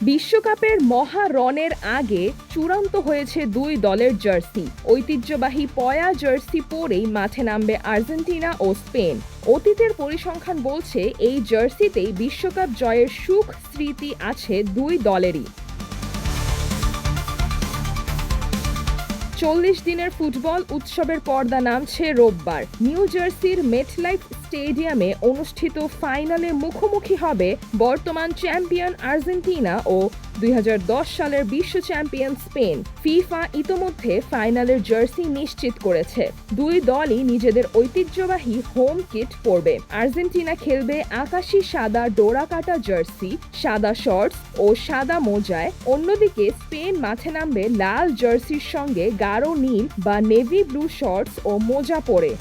বিশ্বকাপের মহা রনের আগে চূড়ান্ত হয়েছে দুই দলের জার্সি। ঐতিহ্যবাহী পয়া জার্সি পরেই মাঠে নামবে আর্জেন্টিনা ও স্পেন। অতীতের পরিসংখ্যান বলছে এই জার্সিতেই বিশ্বকাপ জয়ের সুখ স্মৃতি আছে দুই দলেরই। 40 দিনের ফুটবল উৎসবের পর্দা নামছে রোববার। নিউ জার্সির মেটলাইফ স্টেডিয়ামে অনুষ্ঠিত ফাইনালে মুখোমুখি হবে বর্তমান চ্যাম্পিয়ন আর্জেন্টিনা ও 2010 সালের বিশ্ব চ্যাম্পিয়ন স্পেন। ফিফা ইতোমধ্যে ফাইনালের জার্সি নিশ্চিত করেছে। দুই দলই নিজেদের ঐতিহ্যবাহী হোম কিট পরবে। আর্জেন্টিনা খেলবে আকাশি সাদা ডোরাকাটা জার্সি, সাদা শর্টস ও সাদা মোজায়। অন্যদিকে স্পেন মাঠে নামবে লাল জার্সির সঙ্গে গাঢ় নীল বা নেভি ব্লু শর্টস ও মোজা পরে।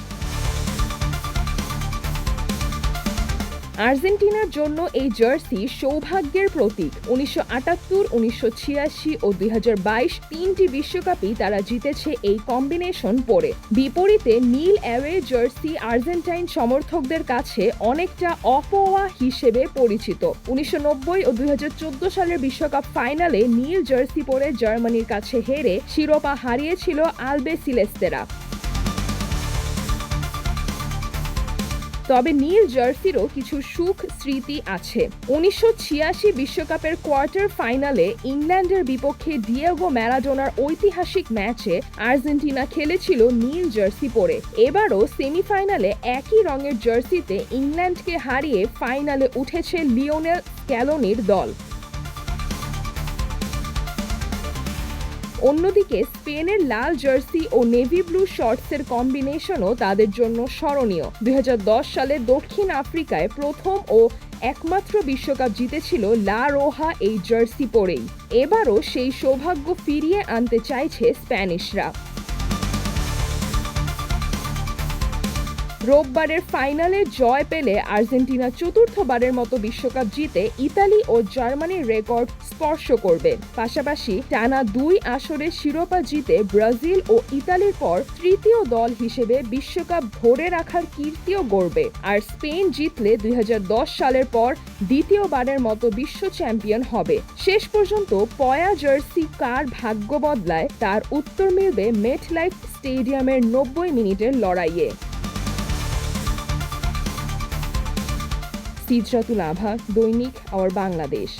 আর্জেন্টিনার জন্য এই জার্সি সৌভাগ্যের প্রতীক। 1978, 1986 ও 2022 তিনটি বিশ্বকাপই তারা জিতেছে এই কম্বিনেশন পরে। বিপরীতে নীল অ্যাওয়ে জার্সি আর্জেন্টাইন সমর্থকদের কাছে অনেকটা অপোয়া হিসেবে পরিচিত। 1990 ও 2014 সালের বিশ্বকাপ ফাইনালে নীল জার্সি পরে জার্মানির কাছে হেরে শিরোপা হারিয়েছিল আলবেসিলেস্তেরা। তবে নীল জার্সিরও কিছু সুখ স্মৃতি আছে। 1986 বিশ্বকাপের কোয়ার্টার ফাইনালে ইংল্যান্ডের বিপক্ষে ডিয়েগো ম্যারাডোনার ঐতিহাসিক ম্যাচে আর্জেন্টিনা খেলেছিল নীল জার্সি পরে। এবারও সেমিফাইনালে একই রঙের জার্সিতে ইংল্যান্ডকে হারিয়ে ফাইনালে উঠেছে লিওনেল স্ক্যালোনির দল। অন্যদিকে স্পেনের লাল জার্সি ও নেভি ব্লু শর্টসের কম্বিনেশনও তাদের জন্য স্মরণীয়। 2010 সালে দক্ষিণ আফ্রিকায় প্রথম ও একমাত্র বিশ্বকাপ জিতেছিল লা রোহা এই জার্সি পরেই। এবারও সেই সৌভাগ্য ফিরিয়ে আনতে চাইছে স্প্যানিশরা। রোববারের ফাইনালে জয় পেলে আর্জেন্টিনা চতুর্থবারের মতো বিশ্বকাপ জিতে ইতালি ও জার্মানির রেকর্ড স্পর্শ করবে। পাশাপাশি টানা 2 আসরে শিরোপা জিতে ব্রাজিল ও ইতালির পর তৃতীয় দল হিসেবে বিশ্বকাপ ধরে রাখার কীর্তিও গড়বে। আর স্পেন জিতলে 2010 সালের পর দ্বিতীয়বারের মতো বিশ্ব চ্যাম্পিয়ন হবে। শেষ পর্যন্ত পয়া জার্সি কার ভাগ্য বদলায় তার উত্তর মিলবে মেটলাইফ স্টেডিয়ামের 90 মিনিটের লড়াইয়ে। সিজরাতুল আভা, দৈনিক আওয়ার বাংলাদেশ।